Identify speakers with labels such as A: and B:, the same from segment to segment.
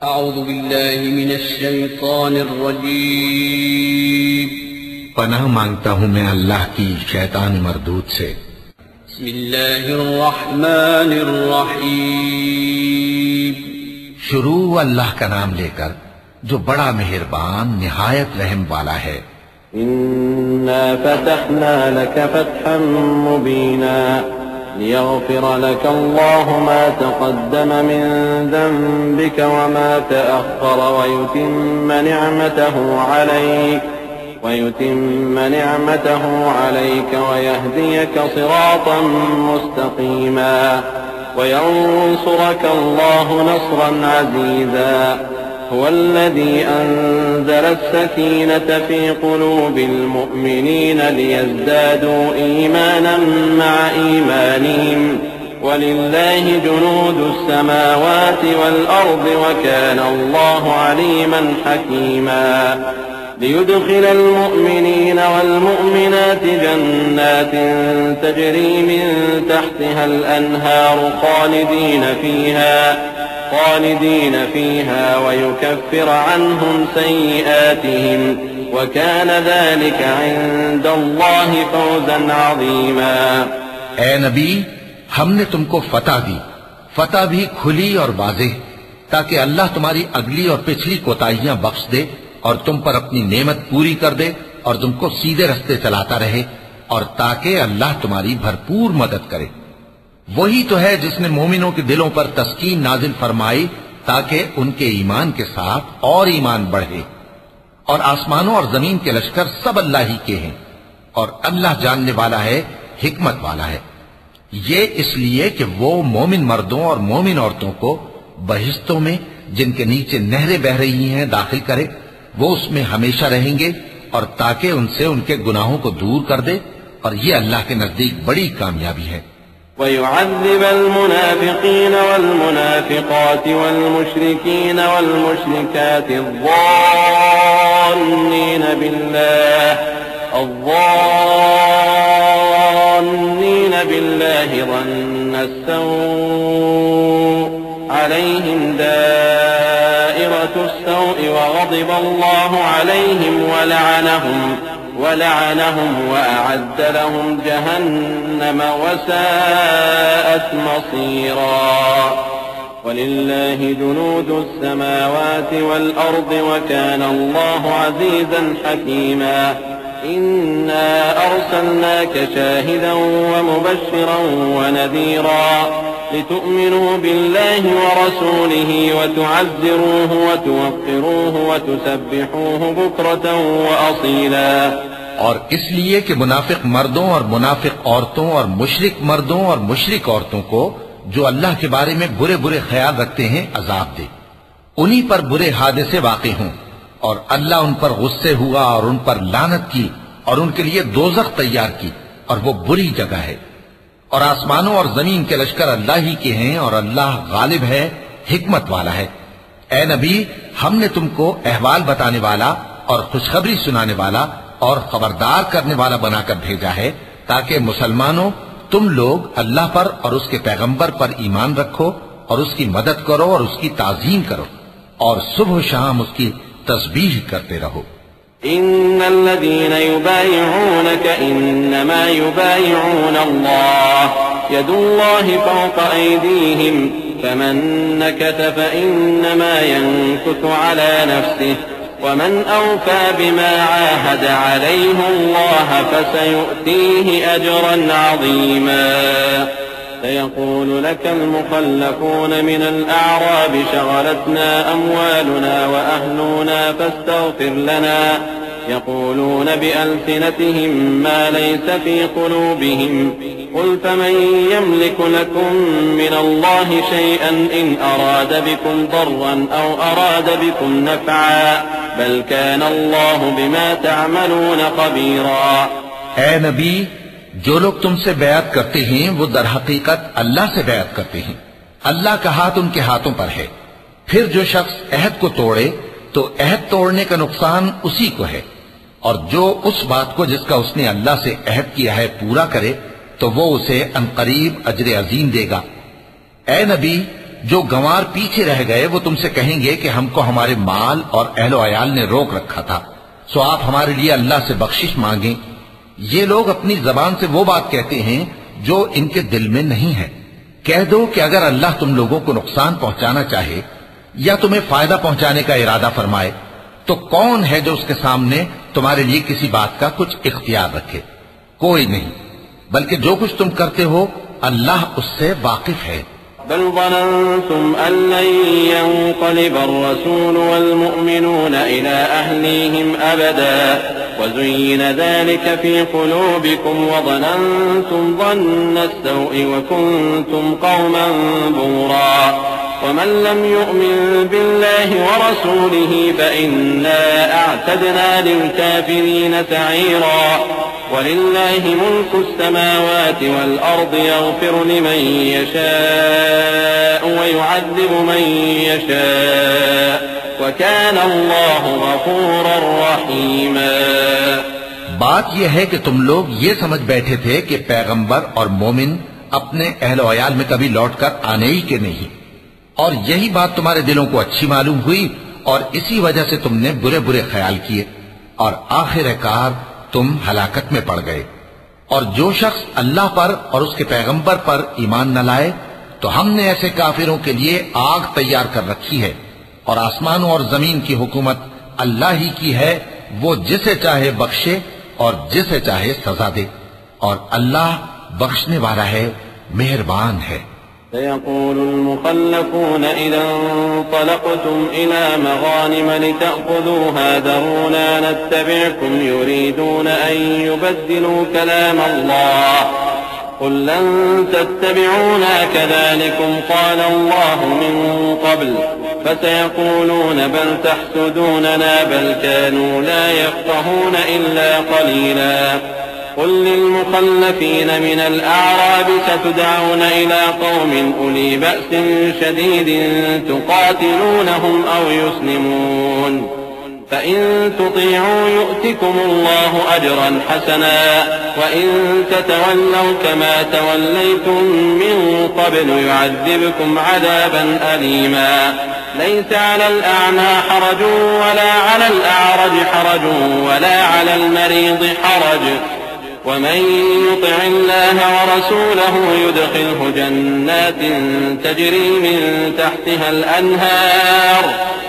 A: अऊज़ु बिल्लाहि मिनश शैतानिर रजीम।
B: पनाह मांगता हूँ मैं अल्लाह की शैतान मरदूद से।
A: बिस्मिल्लाहिर रहमानिर रहीम।
B: शुरू अल्लाह का नाम लेकर जो बड़ा मेहरबान निहायत रहम वाला है।
C: इन्ना फतहना लक फतहन मुबीना लियग़फ़िर लक अल्लाहु मा तक़द्दम मिन ज़ंबिक व मा तअख़्ख़र व युतिम्म निअमतहु अलैक व यहदियक सिरातन मुस्तक़ीमा व यंसुरक अल्लाहु नस्रन अज़ीज़ा हुव अल्लज़ी अंज़ल अस्सकीनत फ़ी क़ुलूबिल मुअमिनीन लियज़्दादू ईमानन मअ ईमानिहिम वलिल्लाहि जुनूदुस समावाति वल अर्दि व काना अल्लाहु अलीमन हकीमा लियुदखिलल मुअमिनीन वल मुअमिनाति जन्नातिन तजरी मिन तहतिहल अनहारु खालिदीन फीहा व युकफ्फिर अन्हुम सय्यिआतिहिम व कान ज़ालिका इंदल्लाहि फ़ौज़न अज़ीमा।
B: ए नबी, हमने तुमको फतह दी, फतह भी खुली और वाज़ेह, ताकि अल्लाह तुम्हारी अगली और पिछली कोताहियां बख्श दे और तुम पर अपनी नेमत पूरी कर दे और तुमको सीधे रास्ते चलाता रहे, और ताकि अल्लाह तुम्हारी भरपूर मदद करे। वही तो है जिसने मोमिनों के दिलों पर तस्कीन नाजिल फरमाई ताकि उनके ईमान के साथ और ईमान बढ़े। और आसमानों और जमीन के लश्कर सब अल्लाह ही के हैं, और अल्लाह जानने वाला है, हिकमत वाला है। ये इसलिए कि वो मोमिन मर्दों और मोमिन औरतों को बहिश्तों में जिनके नीचे नहरें बह रही हैं दाखिल करे, वो उसमें हमेशा रहेंगे, और ताकि उनसे उनके गुनाहों को दूर कर दे, और ये अल्लाह के नजदीक बड़ी कामयाबी है।
C: वयुअज़्ज़िबल मुनाफ़िक़ीन वल मुनाफ़िक़ात वल मुशरिकीन वल मुशरिकात अज़्ज़ान्नीन बिल्लाहि ज़न्नस-सौء अलैहिम दाइरतुस-सौء व ग़ज़िबा अल्लाहु अलैहिम व लअनहुम व अअद्द लहुम जहन्नम व साअत मसीरा। वलिल्लाहि जुनूदुस समावाति वल अर्दि व काना अल्लाहु अज़ीज़न हकीमा। इन्ना अरसलनाक शाहिदन व मुबश्शिरन व नज़ीरा लितुअ्मिनू बिल्लाहि व रसूलिहि व तुअज़्ज़िरूहु व तुवक़्क़िरूहु व तुसब्बिहूहु बुक्रतन व असीला।
B: और इसलिए कि मुनाफिक मर्दों और मुनाफिक औरतों और मुशरिक मर्दों और मुशरिक औरतों को जो अल्लाह के बारे में बुरे बुरे ख्याल रखते हैं अजाब दे, उन्हीं पर बुरे हादसे वाक़ई हों, और अल्लाह उन पर गुस्से हुआ और उन पर लानत की और उनके लिए दोज़ख तैयार की, और वो बुरी जगह है। और आसमानों और जमीन के लश्कर अल्लाह ही के हैं, और अल्लाह गालिब है, हिकमत वाला है। ए नबी, हमने तुमको अहवाल बताने वाला और खुशखबरी सुनाने वाला और खबरदार करने वाला बनाकर भेजा है, ताकि मुसलमानों तुम लोग अल्लाह पर और उसके पैगंबर पर ईमान रखो और उसकी मदद करो और उसकी ताज़ीम करो, और सुबह शाम उसकी तस्बीह करते रहो।
C: इन्नल्लज़ीन युबायिऊनक इन्नमा युबायिऊन अल्लाह यदुल्लाहि फ़ौक़ अयदीहिम फमन नकथ फ़इन्नमा यनकुथु अला नफ्सिहि वमन औफ़ा बिमा आहद अलैहि अल्लाह फसयु'तीहि अजरन अज़ीमा। سيقول لك المخلفون من الأعراب شغلتنا أموالنا وأهلنا فاستغفر لنا يقولون بألسنتهم ما ليس في قلوبهم قل فمن يملك لكم من الله شيئا إن أراد بكم ضرا أو أراد بكم نفعا بل كان الله بما تعملون خبيرا।
B: ऐ नबी, जो लोग तुमसे बैत करते हैं वो दर हकीकत अल्लाह से बैत करते हैं, अल्लाह का हाथ उनके हाथों पर है। फिर जो शख्स अहद को तोड़े तो अहद तोड़ने का नुकसान उसी को है, और जो उस बात को जिसका उसने अल्लाह से अहद किया है पूरा करे तो वो उसे अनकरीब अजर अजीम देगा। ए नबी, जो गंवार पीछे रह गए वो तुमसे कहेंगे कि हमको हमारे माल और अहलो अयाल ने रोक रखा था, सो आप हमारे लिए अल्लाह से बख्शिश मांगें। ये लोग अपनी जबान से वो बात कहते हैं जो इनके दिल में नहीं है। कह दो कि अगर अल्लाह तुम लोगों को नुकसान पहुंचाना चाहे या तुम्हें फायदा पहुंचाने का इरादा फरमाए तो कौन है जो उसके सामने तुम्हारे लिए किसी बात का कुछ इख्तियार रखे? कोई नहीं, बल्कि जो कुछ तुम करते हो अल्लाह उससे वाकिफ है।
C: बल ज़ननतुम अल्लन यंक़लिब अर्रसूल वल्मुअमिनून इला अहलीहिम अबदा वज़ुय्यिन ज़ालिका फ़ी क़ुलूबिकुम वज़ननतुम ज़न्न अस्सौइ वकुन्तुम क़ौमन बूरा वमन लम युअमिन बिल्लाहि वरसूलिहि फ़इन्ना अअतदना लिलकाफ़िरीन सईरा वलिल्लाहि मुल्कु अस्समावाति वल अर्दि यग़फिरु लिमन यशाअ वयुअज़्ज़िबु मन यशाअ वकान अल्लाहु गफूरर रहीमा।
B: बात यह है कि तुम लोग ये समझ बैठे थे कि पैगंबर और मोमिन अपने अहलो अयाल में कभी लौटकर आने ही के नहीं, और यही बात तुम्हारे दिलों को अच्छी मालूम हुई और इसी वजह से तुमने बुरे बुरे ख्याल किए और आखिरकार तुम हलाकत में पड़ गए। और जो शख्स अल्लाह पर और उसके पैगंबर पर ईमान न लाए तो हमने ऐसे काफिरों के लिए आग तैयार कर रखी है, और आसमानों और जमीन की हुकूमत अल्लाह ही की है, वो जिसे चाहे बख्शे और जिसे चाहे सजा दे, और अल्लाह बख्शने वाला है, मेहरबान है।
C: सयक़ूलुल मुख़ल्लफ़ून इज़ा इंतलक़्तुम इला मग़ानिम लितअख़ुज़ूहा ज़रूना नत्तबि'कुम युरीदून अन युबद्दिलू कलाम अल्लाह क़ुल लन तत्तबि'ूना कज़ालिकुम क़ाल अल्लाहु मिन क़ब्ल फसयक़ूलून बल तहसुदूनना बल कानू ला यफ़क़हून इल्ला क़लीला قل للمخلفين من الأعراب ستدعون إلى قوم أولي بأس شديد تقاتلونهم أو يسلمون فإن تطيعوا يؤتكم الله أجرا حسنا وإن تتولوا كما توليتم من قبل يعذبكم عذابا أليما ليس على الأعمى حرج ولا على الأعرج حرج ولا على المريض حرج ومن يطع الله ورسوله يدخله جنات تجري من تحتها الأنهار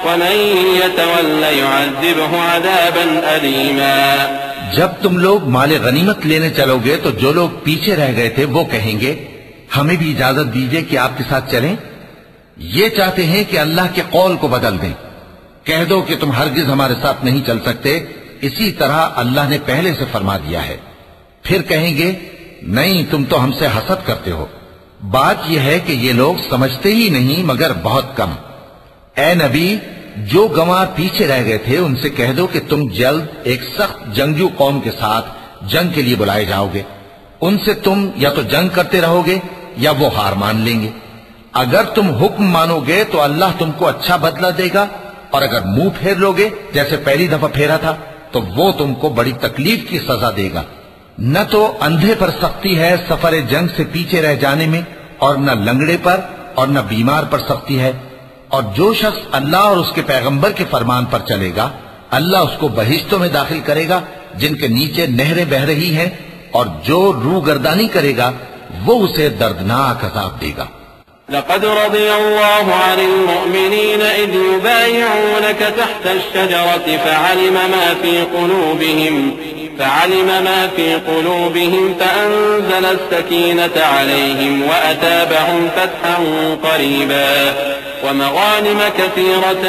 C: ومن يتولى يعذبه عذابا أليما।
B: जब तुम लोग माले गनीमत लेने चलोगे तो जो लोग पीछे रह गए थे वो कहेंगे हमें भी इजाजत दीजिए कि आपके साथ चलें। ये चाहते हैं कि अल्लाह के कौल को बदल दें। कह दो कि तुम हरगिज हमारे साथ नहीं चल सकते, इसी तरह अल्लाह ने पहले से फरमा दिया है। फिर कहेंगे नहीं, तुम तो हमसे हसद करते हो। बात यह है कि ये लोग समझते ही नहीं मगर बहुत कम। ए नबी, जो गंवार पीछे रह गए थे उनसे कह दो कि तुम जल्द एक सख्त जंगजू कौम के साथ जंग के लिए बुलाए जाओगे। उनसे तुम या तो जंग करते रहोगे या वो हार मान लेंगे। अगर तुम हुक्म मानोगे तो अल्लाह तुमको अच्छा बदला देगा, और अगर मुंह फेर लोगे जैसे पहली दफा फेरा था तो वो तुमको बड़ी तकलीफ की सजा देगा। न तो अंधे पर सख्ती है सफर जंग से पीछे रह जाने में, और न लंगड़े पर और न बीमार पर सख्ती है। और जो शख्स अल्लाह और उसके पैगंबर के फरमान पर चलेगा अल्लाह उसको बहिश्तों में दाखिल करेगा जिनके नीचे नहरें बह रही हैं, और जो रूगर्दानी करेगा वो उसे दर्दनाक अज़ाब देगा।
C: लक़द रज़ियल्लाहु अनिल मुअमिनीन इज़ युबायिऊनक तहत अश-शजरति فعلم ما في قلوبهم فأنزل السكينة عليهم وأتابهم فتحا قريبا ومغانم كثيرة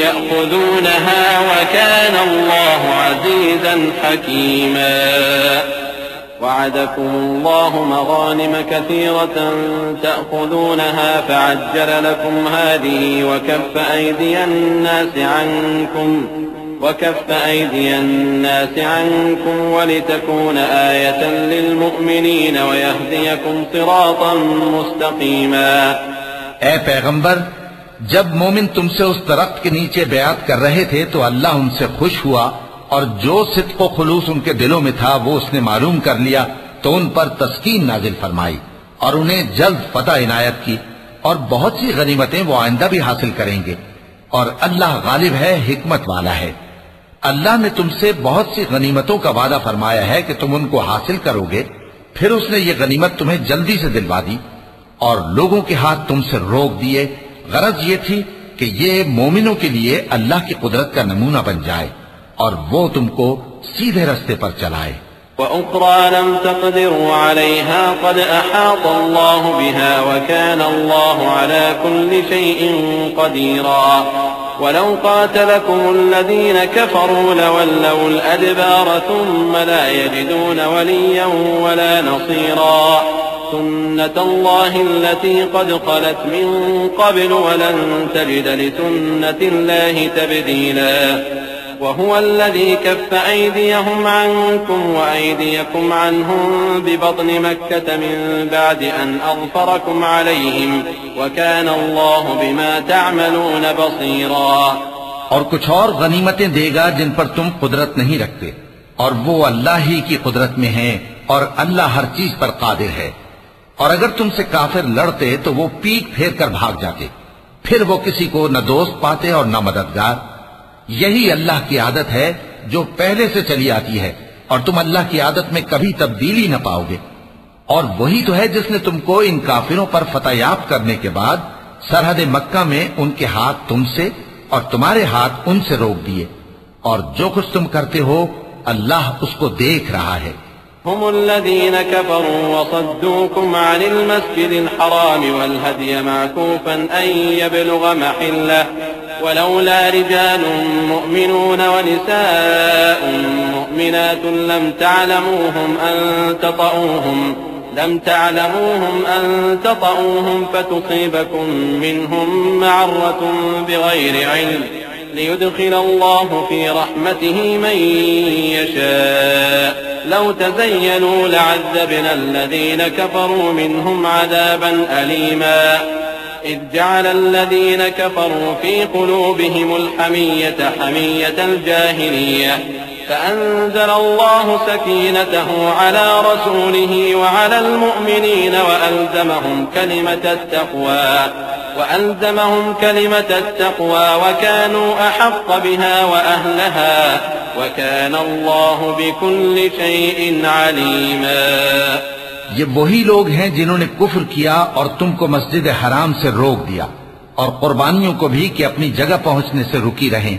C: يأخذونها وكان الله عزيزا حكيما وعدكم الله مغانم كثيرة تأخذونها فعجل لكم هذه وكف أيدي الناس عنكم ولتكون آية للمؤمنين ويهديكم صراطا मुस्तक़ीमा।
B: ए पैगंबर, जब मोमिन तुमसे उस दरख्त के नीचे बयात कर रहे थे तो अल्लाह उनसे खुश हुआ, और जो सिद्क़ व खुलूस उनके दिलों में था वो उसने मालूम कर लिया तो उन पर तस्कीन नाजिल फरमाई और उन्हें जल्द फतह इनायत की। और बहुत सी गनीमतें वो आइंदा भी हासिल करेंगे, और अल्लाह गालिब है, हिकमत वाला है। अल्लाह ने तुमसे बहुत सी गनीमतों का वादा फरमाया है कि तुम उनको हासिल करोगे, फिर उसने ये गनीमत तुम्हें जल्दी से दिलवा दी और लोगों के हाथ तुमसे रोक दिए। गरज ये थी कि ये मोमिनों के लिए अल्लाह की कुदरत का नमूना बन जाए और वो तुमको सीधे रास्ते पर चलाए।
C: वउख़रा लम तक़दिरू अलैहा क़द अहात अल्लाहु बिहा वकान अल्लाहु अला कुल्लि शैइन क़दीरा वलौ क़ातलकुमुल्लज़ीन कफ़रू लवल्लौल अदबार थुम्मा ला यजिदून वलिय्यन वला नसीरा सुन्नतल्लाहि अल्लती क़द ख़लत मिन क़ब्ल वलन तजिद लिसुन्नतिल्लाहि तब्दीला वहुव अल्लज़ी कफ़्फ़ अयदियहुम अन्कुम वअयदियकुम अन्हुम बिबत्नि मक्कत मिन बअद अन अज़फ़रकुम अलैहिम वकान अल्लाहु बिमा तअमलून बसीरा।
B: और कुछ और गनीमतें देगा जिन पर तुम कुदरत नहीं रखते, और वो अल्लाह ही की कुदरत में है, और अल्लाह हर चीज पर कादिर है। और अगर तुमसे काफिर लड़ते तो वो पीठ फेर कर भाग जाते, फिर वो किसी को न दोस्त पाते और न मददगार। यही अल्लाह की आदत है जो पहले से चली आती है, और तुम अल्लाह की आदत में कभी तब्दीली न पाओगे। और वही तो है जिसने तुमको इन काफिरों पर फतहयाब करने के बाद सरहद मक्का में उनके हाथ तुमसे और तुम्हारे हाथ उनसे रोक दिए, और जो कुछ तुम करते हो अल्लाह उसको देख रहा है।
C: हुमुल्लज़ीन कफ़रू वसद्दूकुम अनिल मस्जिदिल हराम वल हदिय मअकूफन अन यबलुग महल्लह वलौला रिजालुम मुअमिनून वनिसाउम मुअमिनातुन लम تعلموهم أن تطؤوهم فتصيبكم منهم معرة بغير علم ليدخل الله في رحمته من يشاء لو تزينوا لعذبنا الذين كفروا منهم عذابا أليما إذ جعل الذين كفروا في قلوبهم الحمية حمية الجاهلية فأنزل الله سكينته على رسوله وعلى المؤمنين وألزمهم كلمة التقوى وكانوا أحق بها وأهلها وكان الله بكل شيء عليما।
B: ये वही लोग हैं जिन्होंने कुफ्र किया और तुमको मस्जिद हराम से रोक दिया, और कुर्बानियों को भी कि अपनी जगह पहुंचने से रुकी रहें।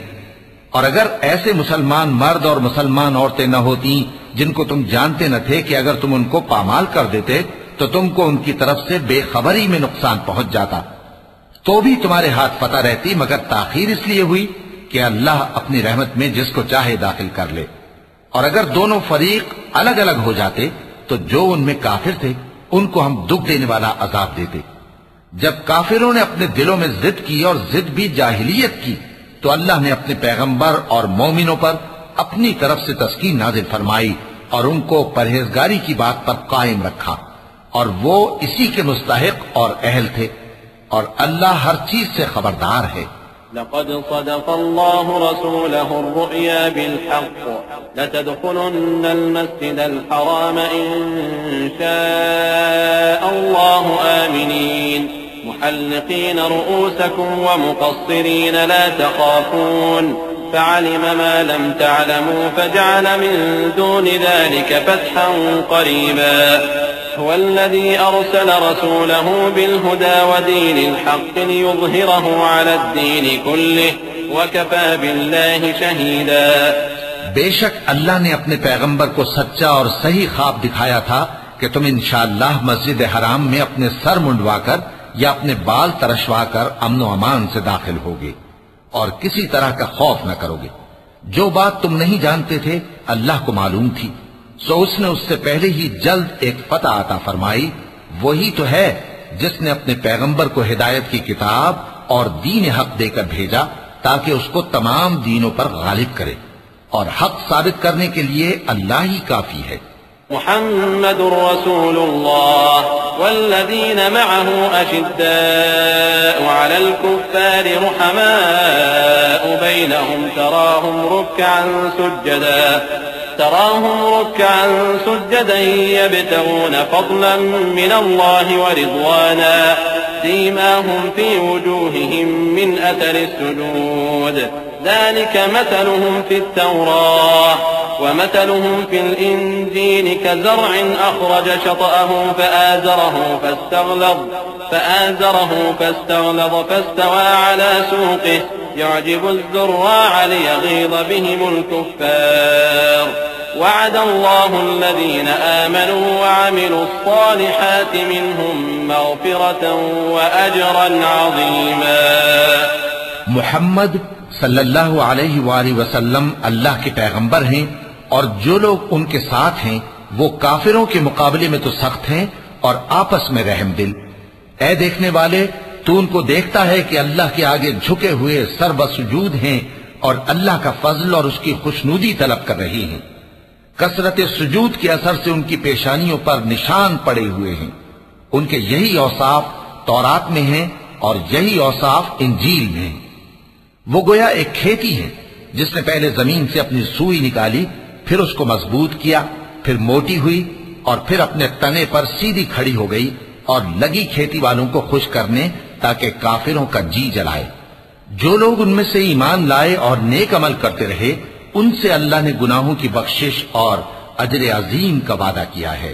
B: और अगर ऐसे मुसलमान मर्द और मुसलमान औरतें न होती जिनको तुम जानते न थे कि अगर तुम उनको पामाल कर देते तो तुमको उनकी तरफ से बेखबरी में नुकसान पहुंच जाता, तो भी तुम्हारे हाथ फतह रहती, मगर ताखीर इसलिए हुई कि अल्लाह अपनी रहमत में जिसको चाहे दाखिल कर ले। और अगर दोनों फरीक अलग अलग हो जाते तो जो उनमें काफिर थे उनको हम दुख देने वाला अजाब देते। जब काफिरों ने अपने दिलों में जिद की, और जिद भी जाहिलियत की, तो अल्लाह ने अपने पैगंबर और मोमिनों पर अपनी तरफ से तस्कीन नाजिल फरमाई और उनको परहेजगारी की बात पर कायम रखा, और वो इसी के मुस्तहिक और अहल थे, और अल्लाह हर चीज से खबरदार है।
C: लक़द सदक़ल्लाहु रसूलहु अर्रुया बिलहक़्क़ लतदख़ुलुन्नल मस्जिदल हराम इंशाअल्लाहु आमिनीन मुहल्लिक़ीन रुऊसकुम व मुक़स्सिरीन ला तख़ाफ़ून फ़अलिम मा लम तअलमू फ़जअल मिन दूनि ज़ालिक फ़तहन क़रीबा هو الذي أرسل رسوله بالهدى ودين الحق ليظهره على الدين كله وكفى بالله شهيدا।
B: बेशक अल्लाह ने अपने पैगंबर को सच्चा और सही ख्वाब दिखाया था कि तुम इंशाअल्लाह मस्जिद हराम में अपने सर मुंडवाकर या अपने बाल तरशवाकर अमन व अमान से दाखिल होगे और किसी तरह का खौफ न करोगे। जो बात तुम नहीं जानते थे अल्लाह को मालूम थी, सो उसने उससे पहले ही जल्द एक फतह अता फरमाई। वही तो है जिसने अपने पैगंबर को हिदायत की किताब और दीन हक देकर भेजा ताकि उसको तमाम दीनों पर गालिब करे, और हक साबित करने के लिए अल्लाह ही काफी है।
C: मुहम्मदुर रसूलुल्लाह वल्लज़ीन मअहु अशिद्दाउ अलल कुफ्फारि रुहमाउ बैनहुम तराहुम रुक्अन सुज्जदा यब्तगून फضلا मिन अल्लाहि व रिज़वाना सीमाहुम फी वजूहिहिम मिन अथरि सुजूद ज़ालिक मसलुहुम फित तौराह व मसलुहुम फिल इंजील कज़रअन अख़रज शतअहु फआज़रहु फस्तग़लज़ फस्तवى अला सूक़िहि يعجب الزراع ليغيظ بهم الكفار وعد الله الذين آمنوا وعملوا الصالحات منهم مغفرة وأجرا عظيما।
B: मुहम्मद सल्लल्लाहु अलैहि वसल्लम अल्लाह के पैगंबर हैं और जो लोग उनके साथ हैं वो काफिरों के मुकाबले में तो सख्त हैं और आपस में रहम दिल। ऐ देखने वाले, तू उनको देखता है कि अल्लाह के आगे झुके हुए सर्वसुजूद हैं और अल्लाह का फजल और उसकी खुशनूदी तलब कर रही हैं। कसरत सुजूद के असर से उनकी पेशानियों पर निशान पड़े हुए हैं। उनके यही औसाफ तौरात में हैं और यही औसाफ इंजील में हैं। वो गोया एक खेती है जिसने पहले जमीन से अपनी सुई निकाली, फिर उसको मजबूत किया, फिर मोटी हुई और फिर अपने तने पर सीधी खड़ी हो गई और लगी खेती वालों को खुश करने ताकि काफिरों का जी जलाए। जो लोग उनमें से ईमान लाए और नेक अमल करते रहे, उनसे अल्लाह ने गुनाहों की बख्शिश और अजर अजीम का वादा किया है।